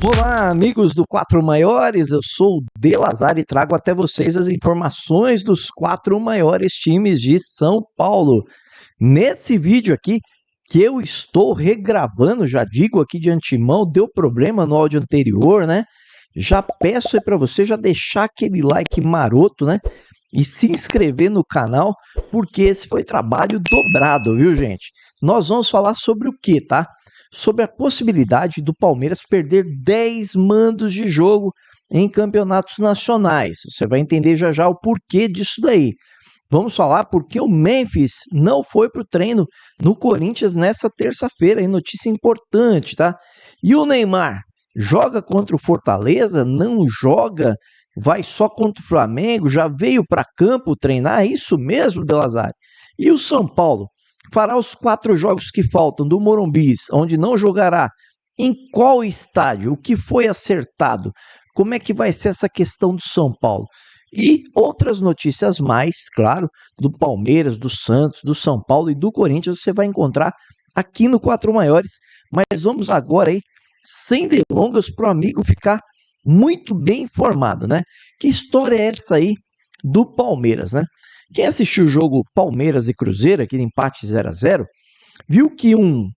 Olá, amigos do Quatro Maiores, eu sou o De Lazari e trago até vocês as informações dos quatro maiores times de São Paulo. Nesse vídeo aqui, que eu estou regravando, já digo aqui de antemão, deu problema no áudio anterior, né? Já peço aí para você já deixar aquele like maroto, né? E se inscrever no canal, porque esse foi trabalho dobrado, viu, gente? Nós vamos falar sobre o que, tá? Sobre a possibilidade do Palmeiras perder 10 mandos de jogo em campeonatos nacionais. Você vai entender já já o porquê disso daí. Vamos falar porque o Memphis não foi para o treino no Corinthians nessa terça-feira, hein? Notícia importante, tá? E o Neymar joga contra o Fortaleza? Não joga? Vai só contra o Flamengo? Já veio para campo treinar? É isso mesmo, De Lazari? E o São Paulo? Fará os 4 jogos que faltam do Morumbi, onde não jogará. Em qual estádio? O que foi acertado? Como é que vai ser essa questão do São Paulo? E outras notícias mais, claro, do Palmeiras, do Santos, do São Paulo e do Corinthians, você vai encontrar aqui no Quatro Maiores. Mas vamos agora aí, sem delongas, para o amigo ficar muito bem informado, né? Que história é essa aí do Palmeiras, né? Quem assistiu o jogo Palmeiras e Cruzeiro, aquele empate 0-0, viu que um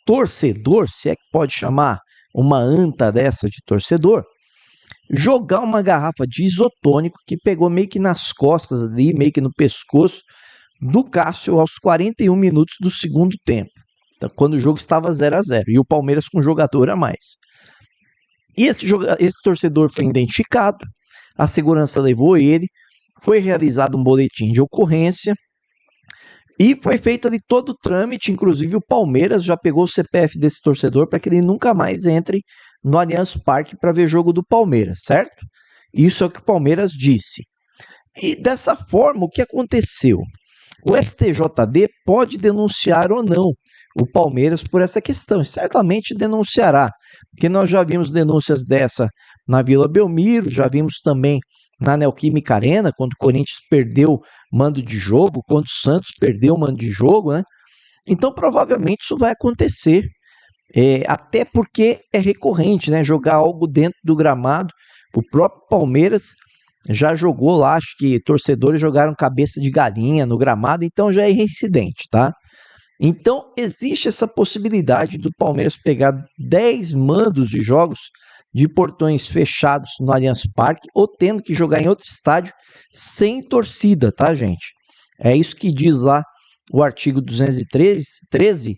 torcedor, se é que pode chamar uma anta dessa de torcedor, jogar uma garrafa de isotônico que pegou meio que nas costas ali, meio que no pescoço do Cássio aos 41 minutos do segundo tempo, então, quando o jogo estava 0-0 e o Palmeiras com um jogador a mais. E esse torcedor foi identificado, a segurança levou ele, foi realizado um boletim de ocorrência e foi feito ali todo o trâmite, inclusive o Palmeiras já pegou o CPF desse torcedor para que ele nunca mais entre no Allianz Parque para ver jogo do Palmeiras, certo? Isso é o que o Palmeiras disse. E dessa forma, o que aconteceu? O STJD pode denunciar ou não o Palmeiras por essa questão, e certamente denunciará, porque nós já vimos denúncias dessa na Vila Belmiro, já vimos também na Neoquímica Arena, quando o Corinthians perdeu mando de jogo, quando o Santos perdeu mando de jogo, né? Então, provavelmente isso vai acontecer, até porque é recorrente, né? Jogar algo dentro do gramado. O próprio Palmeiras já jogou lá, acho que torcedores jogaram cabeça de galinha no gramado, então já é reincidente, tá? Então, existe essa possibilidade do Palmeiras pegar 10 mandos de jogos de portões fechados no Allianz Parque ou tendo que jogar em outro estádio sem torcida, tá, gente? É isso que diz lá o artigo 213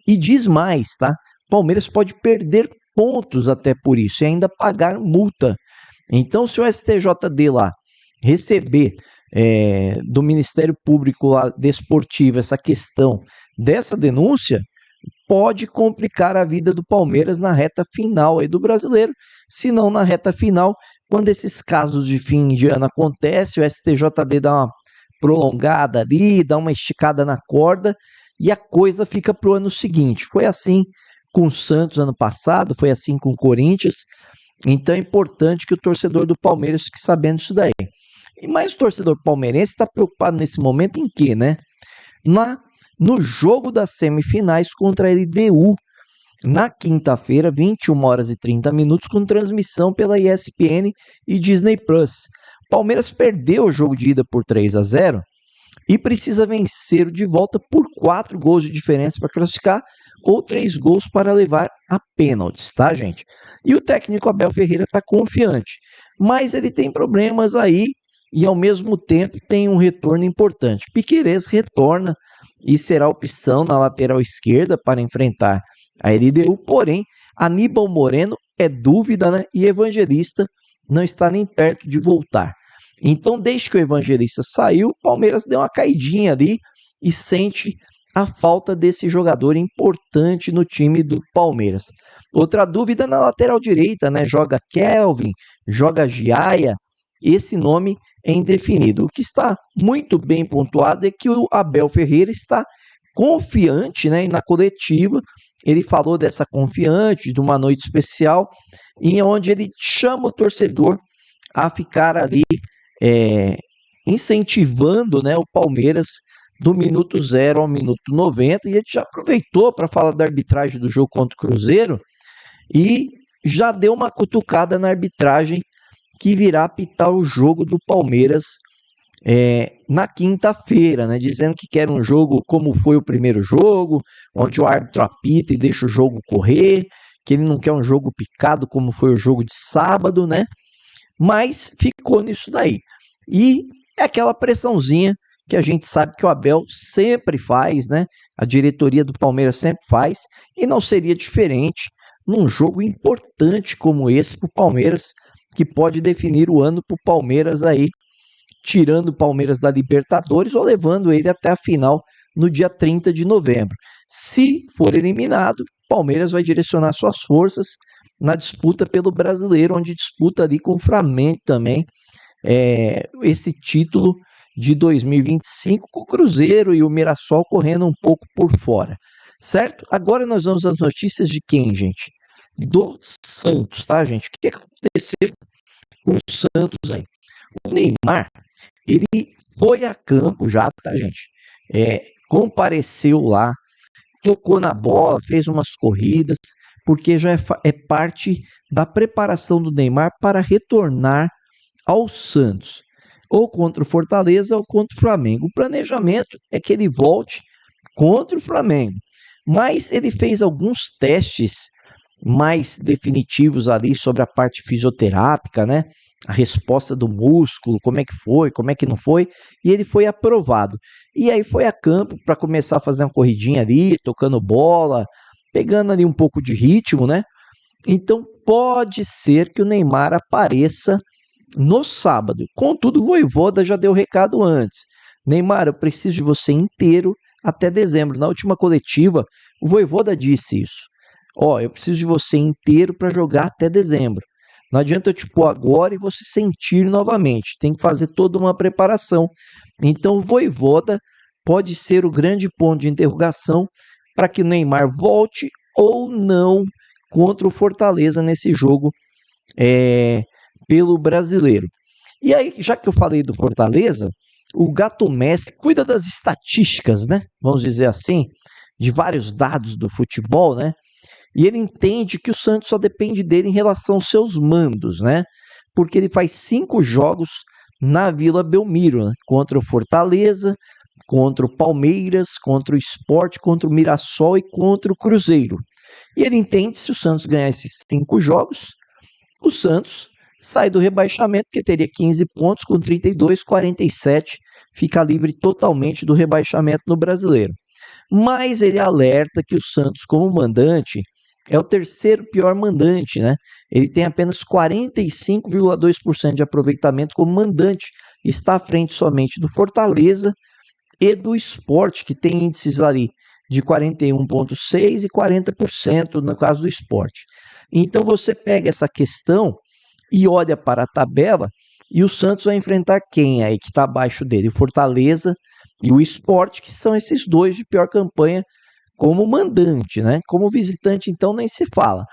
e diz mais, tá? Palmeiras pode perder pontos até por isso e ainda pagar multa. Então, se o STJD lá receber do Ministério Público lá, Desportivo essa questão dessa denúncia, pode complicar a vida do Palmeiras na reta final aí do Brasileiro, se não na reta final, quando esses casos de fim de ano acontecem, o STJD dá uma prolongada ali, dá uma esticada na corda e a coisa fica para o ano seguinte. Foi assim com o Santos ano passado, foi assim com o Corinthians, então é importante que o torcedor do Palmeiras fique sabendo isso daí. Mas o torcedor palmeirense está preocupado nesse momento em quê, né? No jogo das semifinais contra a LDU, na quinta-feira, 21h30, com transmissão pela ESPN e Disney+. Palmeiras perdeu o jogo de ida por 3-0 e precisa vencer de volta por 4 gols de diferença para classificar ou 3 gols para levar a pênaltis, tá, gente? E o técnico Abel Ferreira está confiante, mas ele tem problemas aí e ao mesmo tempo tem um retorno importante. Piquerez retorna e será opção na lateral esquerda para enfrentar a LDU, porém, Aníbal Moreno é dúvida, né? E Evangelista não está nem perto de voltar. Então, desde que o Evangelista saiu, o Palmeiras deu uma caidinha ali e sente a falta desse jogador importante no time do Palmeiras. Outra dúvida na lateral direita, né? Joga Kelvin, joga Giaia, esse nome é indefinido. O que está muito bem pontuado é que o Abel Ferreira está confiante, né? E na coletiva ele falou dessa confiante, de uma noite especial, em onde ele chama o torcedor a ficar ali incentivando, né, o Palmeiras do minuto 0 ao minuto 90, e ele já aproveitou para falar da arbitragem do jogo contra o Cruzeiro e já deu uma cutucada na arbitragem que virá apitar o jogo do Palmeiras na quinta-feira, né, dizendo que quer um jogo como foi o primeiro jogo, onde o árbitro apita e deixa o jogo correr, que ele não quer um jogo picado como foi o jogo de sábado, né? Mas ficou nisso daí. E é aquela pressãozinha que a gente sabe que o Abel sempre faz, né? A diretoria do Palmeiras sempre faz, e não seria diferente num jogo importante como esse para o Palmeiras, que pode definir o ano para o Palmeiras aí, tirando o Palmeiras da Libertadores ou levando ele até a final no dia 30 de novembro. Se for eliminado, o Palmeiras vai direcionar suas forças na disputa pelo Brasileiro, onde disputa ali com o Flamengo também esse título de 2025, com o Cruzeiro e o Mirassol correndo um pouco por fora, certo? Agora nós vamos às notícias de quem, gente? Do Santos, tá, gente? O que aconteceu com o Santos aí? O Neymar, ele foi a campo já, tá, gente? Compareceu lá, tocou na bola, fez umas corridas, porque já é parte da preparação do Neymar para retornar ao Santos, ou contra o Fortaleza ou contra o Flamengo. O planejamento é que ele volte contra o Flamengo, mas ele fez alguns testes mais definitivos ali sobre a parte fisioterápica, né? A resposta do músculo, como é que foi, como é que não foi, e ele foi aprovado. E aí foi a campo para começar a fazer uma corridinha ali, tocando bola, pegando ali um pouco de ritmo, né? Então pode ser que o Neymar apareça no sábado. Contudo, o Vojvoda já deu recado antes. Neymar, eu preciso de você inteiro até dezembro. Na última coletiva, o Vojvoda disse isso. Eu preciso de você inteiro para jogar até dezembro. Não adianta eu te pôr agora e você sentir novamente. Tem que fazer toda uma preparação. Então o Vojvoda pode ser o grande ponto de interrogação para que o Neymar volte ou não contra o Fortaleza nesse jogo pelo Brasileiro. E aí, já que eu falei do Fortaleza, o Gato Messi cuida das estatísticas, né? Vamos dizer assim, de vários dados do futebol, né? E ele entende que o Santos só depende dele em relação aos seus mandos, né? Porque ele faz 5 jogos na Vila Belmiro, né? Contra o Fortaleza, contra o Palmeiras, contra o Sport, contra o Mirassol e contra o Cruzeiro. E ele entende que se o Santos ganhar esses 5 jogos, o Santos sai do rebaixamento, que teria 15 pontos, com 32, 47, fica livre totalmente do rebaixamento no Brasileiro. Mas ele alerta que o Santos, como mandante, é o terceiro pior mandante, né? Ele tem apenas 45,2% de aproveitamento como mandante, está à frente somente do Fortaleza e do Sport, que tem índices ali de 41,6% e 40% no caso do Sport. Então você pega essa questão e olha para a tabela, e o Santos vai enfrentar quem aí que está abaixo dele? O Fortaleza e o Sport, que são esses dois de pior campanha como mandante, né? Como visitante, então, nem se fala.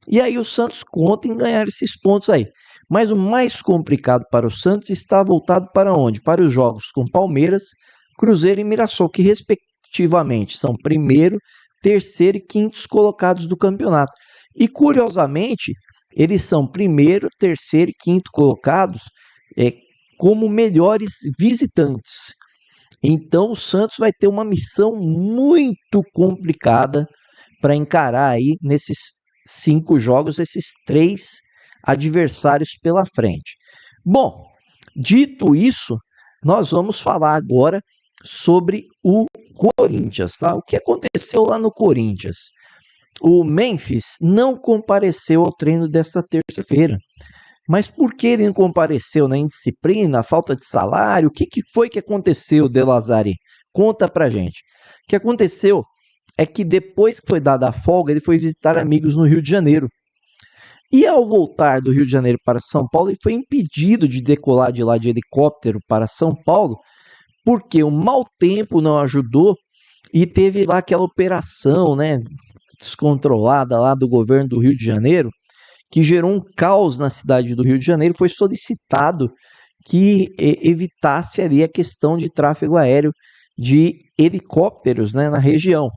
E aí o Santos conta em ganhar esses pontos aí. Mas o mais complicado para o Santos está voltado para onde? Para os jogos com Palmeiras, Cruzeiro e Mirassol, que respectivamente são primeiro, terceiro e quintos colocados do campeonato. E curiosamente, eles são primeiro, terceiro e quinto colocados como melhores visitantes. Então o Santos vai ter uma missão muito complicada para encarar aí nesses 5 jogos, esses 3 adversários pela frente. Bom, dito isso, nós vamos falar agora sobre o Corinthians, tá? O que aconteceu lá no Corinthians? O Memphis não compareceu ao treino desta terça-feira. Mas por que ele não compareceu? Na indisciplina, falta de salário? O que foi que aconteceu, De Lazzari? Conta pra gente. O que aconteceu é que depois que foi dada a folga, ele foi visitar amigos no Rio de Janeiro. E ao voltar do Rio de Janeiro para São Paulo, ele foi impedido de decolar de lá de helicóptero para São Paulo, porque o mau tempo não ajudou e teve lá aquela operação, né, descontrolada lá do governo do Rio de Janeiro, que gerou um caos na cidade do Rio de Janeiro. Foi solicitado que evitasse ali a questão de tráfego aéreo de helicópteros, né, na região.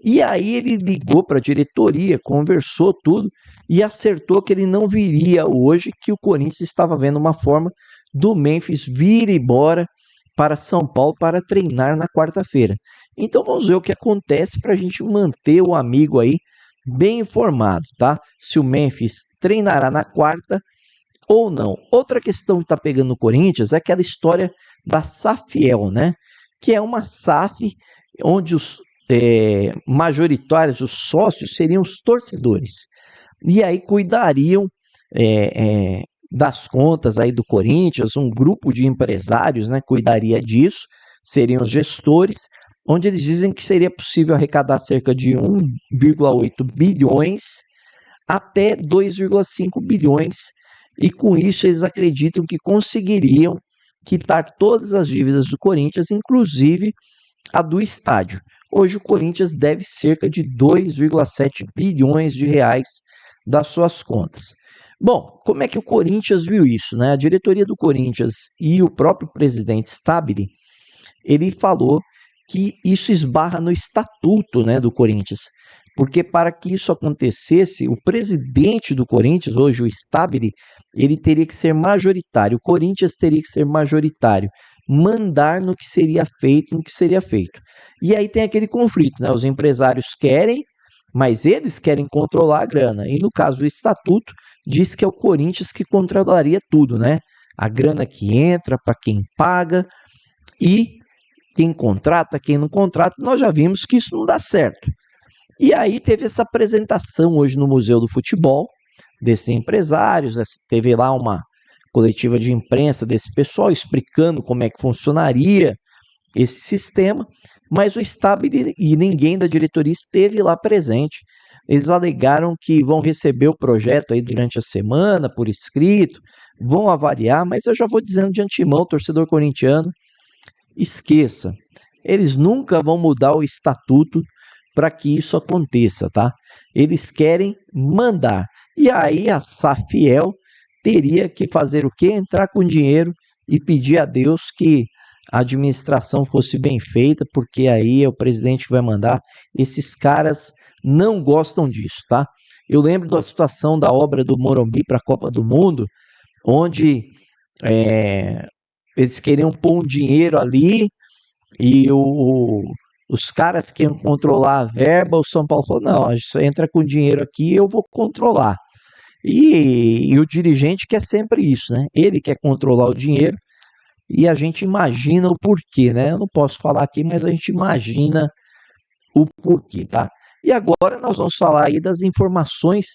E aí ele ligou para a diretoria, conversou tudo e acertou que ele não viria hoje, que o Corinthians estava vendo uma forma do Memphis vir embora para São Paulo para treinar na quarta-feira. Então vamos ver o que acontece para a gente manter o amigo aí bem informado, tá? Se o Memphis treinará na quarta ou não. Outra questão que está pegando no Corinthians é aquela história da Safiel, né? Que é uma SAF onde os majoritários, os sócios, seriam os torcedores. E aí cuidariam das contas aí do Corinthians, um grupo de empresários, né, cuidaria disso, seriam os gestores, onde eles dizem que seria possível arrecadar cerca de 1,8 bilhões até 2,5 bilhões, e com isso eles acreditam que conseguiriam quitar todas as dívidas do Corinthians, inclusive a do estádio. Hoje o Corinthians deve cerca de 2,7 bilhões de reais das suas contas. Bom, como é que o Corinthians viu isso, né? A diretoria do Corinthians e o próprio presidente Stabile, ele falou que isso esbarra no estatuto, né, do Corinthians, porque para que isso acontecesse, o presidente do Corinthians, hoje o Stabile, ele teria que ser majoritário, o Corinthians teria que ser majoritário, mandar no que seria feito, no que seria feito. E aí tem aquele conflito, né? Os empresários querem, mas eles querem controlar a grana. E no caso do estatuto, diz que é o Corinthians que controlaria tudo, né? A grana que entra, para quem paga e quem contrata, quem não contrata. Nós já vimos que isso não dá certo. E aí teve essa apresentação hoje no Museu do Futebol, desses empresários, teve lá uma coletiva de imprensa desse pessoal explicando como é que funcionaria esse sistema, mas o Stabile e ninguém da diretoria esteve lá presente. Eles alegaram que vão receber o projeto aí durante a semana, por escrito, vão avaliar, mas eu já vou dizendo de antemão, torcedor corintiano, esqueça, eles nunca vão mudar o estatuto para que isso aconteça, tá? Eles querem mandar. E aí a Safiel teria que fazer o quê? Entrar com dinheiro e pedir a Deus que a administração fosse bem feita, porque aí o presidente vai mandar. Esses caras não gostam disso, tá? Eu lembro da situação da obra do Morumbi para a Copa do Mundo, onde eles queriam pôr um dinheiro ali e os caras que iam controlar a verba, o São Paulo falou, não, isso entra com dinheiro aqui, eu vou controlar. E o dirigente quer sempre isso, né? Ele quer controlar o dinheiro e a gente imagina o porquê, né? Eu não posso falar aqui, mas a gente imagina o porquê, tá? E agora nós vamos falar aí das informações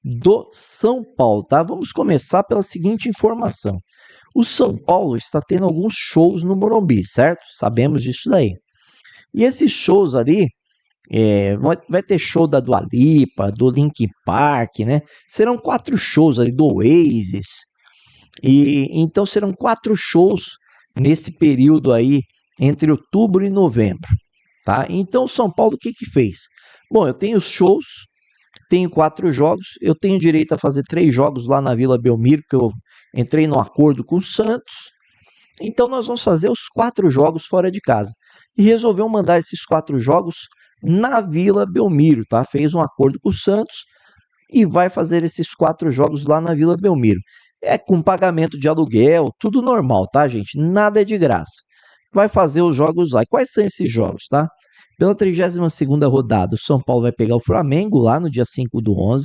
do São Paulo, tá? Vamos começar pela seguinte informação. O São Paulo está tendo alguns shows no Morumbi, certo? Sabemos disso daí. E esses shows ali, vai ter show da Dua Lipa, do Linkin Park, né? Serão 4 shows ali do Oasis. E então serão 4 shows nesse período aí entre outubro e novembro, tá? Então o São Paulo o que fez? Bom, eu tenho os shows, tenho 4 jogos, eu tenho direito a fazer 3 jogos lá na Vila Belmiro, que eu entrei no acordo com o Santos. Então nós vamos fazer os 4 jogos fora de casa. E resolveu mandar esses 4 jogos na Vila Belmiro, tá? Fez um acordo com o Santos e vai fazer esses 4 jogos lá na Vila Belmiro. É com pagamento de aluguel, tudo normal, tá, gente? Nada é de graça. Vai fazer os jogos lá. E quais são esses jogos, tá? Pela 32ª rodada, o São Paulo vai pegar o Flamengo lá no dia 5/11.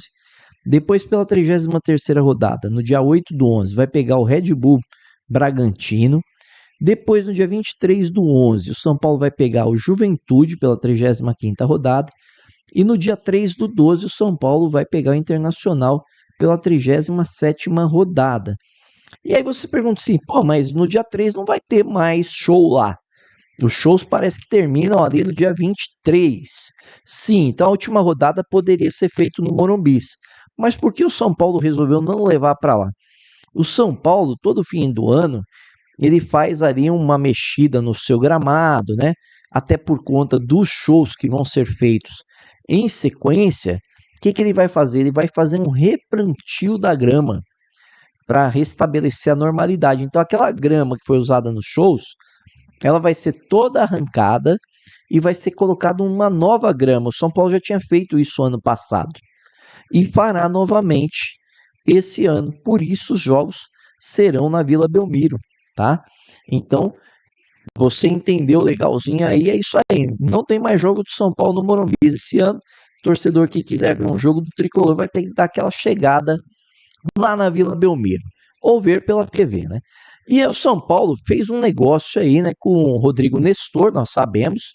Depois, pela 33ª rodada, no dia 8/11, vai pegar o Red Bull Bragantino. Depois, no dia 23/11, o São Paulo vai pegar o Juventude pela 35ª rodada. E no dia 3/12, o São Paulo vai pegar o Internacional pela 37ª rodada. E aí você pergunta assim, pô, mas no dia 3 não vai ter mais show lá. Os shows parece que terminam ali no dia 23. Sim, então a última rodada poderia ser feita no Morumbi. Mas por que o São Paulo resolveu não levar para lá? O São Paulo, todo fim do ano, ele faz ali uma mexida no seu gramado, né? Até por conta dos shows que vão ser feitos em sequência. O que ele vai fazer? Ele vai fazer um replantio da grama para restabelecer a normalidade. Então aquela grama que foi usada nos shows, ela vai ser toda arrancada e vai ser colocado uma nova grama. O São Paulo já tinha feito isso ano passado e fará novamente esse ano. Por isso os jogos serão na Vila Belmiro, tá? Então, você entendeu legalzinho aí, é isso aí. Não tem mais jogo do São Paulo no Morumbi esse ano. Torcedor que quiser ver um jogo do Tricolor vai ter que dar aquela chegada lá na Vila Belmiro, ou ver pela TV, né? E o São Paulo fez um negócio aí, né, com o Rodrigo Nestor, nós sabemos,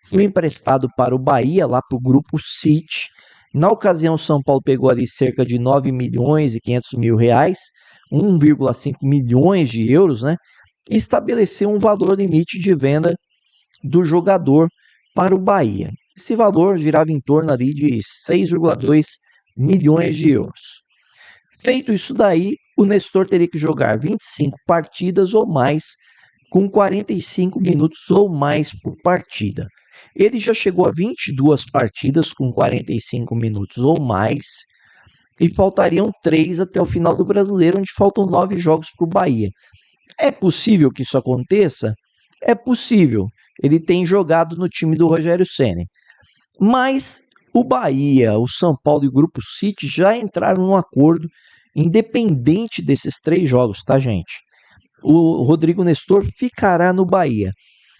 foi emprestado para o Bahia, lá para o Grupo City. Na ocasião, o São Paulo pegou ali cerca de 9 milhões e 500 mil reais, 1,5 milhões de euros, né? E estabeleceu um valor limite de venda do jogador para o Bahia. Esse valor girava em torno ali de 6,2 milhões de euros. Feito isso daí, o Nestor teria que jogar 25 partidas ou mais, com 45 minutos ou mais por partida. Ele já chegou a 22 partidas com 45 minutos ou mais, e faltariam 3 até o final do Brasileiro, onde faltam 9 jogos para o Bahia. É possível que isso aconteça? É possível. Ele tem jogado no time do Rogério Ceni. Mas o Bahia, o São Paulo e o Grupo City já entraram num acordo independente desses 3 jogos, tá, gente? O Rodrigo Nestor ficará no Bahia.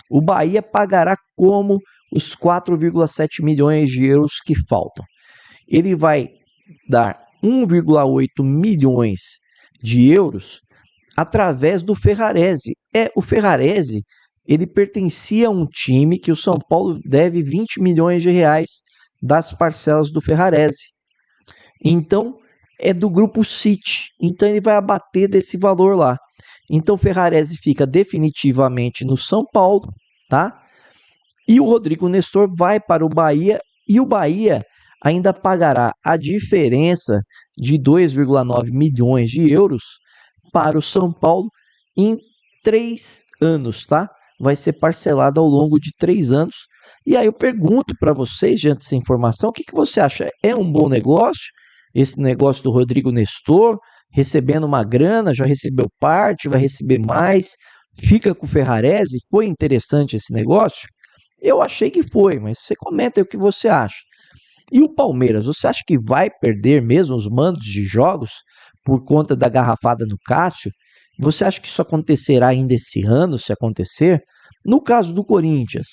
O Bahia pagará como os 4,7 milhões de euros que faltam. Ele vai dar 1,8 milhões de euros através do Ferrarese. O Ferrarese, ele pertencia a um time que o São Paulo deve 20 milhões de reais das parcelas do Ferrarese. Então, é do Grupo City. Então, ele vai abater desse valor lá. Então, o Ferrarese fica definitivamente no São Paulo, tá? E o Rodrigo Nestor vai para o Bahia, e o Bahia ainda pagará a diferença de 2,9 milhões de euros para o São Paulo em 3 anos, tá? Vai ser parcelado ao longo de 3 anos. E aí eu pergunto para vocês, diante dessa informação, o que você acha? É um bom negócio? Esse negócio do Rodrigo Nestor, recebendo uma grana, já recebeu parte, vai receber mais, fica com o Ferrarese? Foi interessante esse negócio? Eu achei que foi, mas você comenta aí o que você acha. E o Palmeiras, você acha que vai perder mesmo os mandos de jogos por conta da garrafada no Cássio? Você acha que isso acontecerá ainda esse ano, se acontecer? No caso do Corinthians,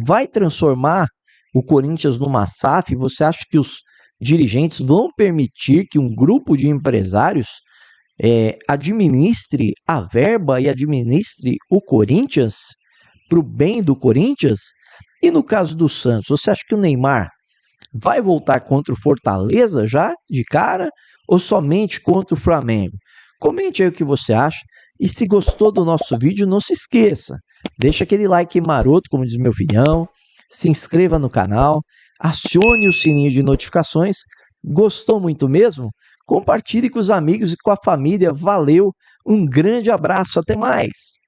vai transformar o Corinthians numa SAF? Você acha que os dirigentes vão permitir que um grupo de empresários administre a verba e administre o Corinthians para o bem do Corinthians? E no caso do Santos, você acha que o Neymar vai voltar contra o Fortaleza já de cara ou somente contra o Flamengo? Comente aí o que você acha, e se gostou do nosso vídeo, não se esqueça, deixa aquele like maroto, como diz meu filhão, se inscreva no canal, acione o sininho de notificações. Gostou muito mesmo? Compartilhe com os amigos e com a família. Valeu, um grande abraço, até mais!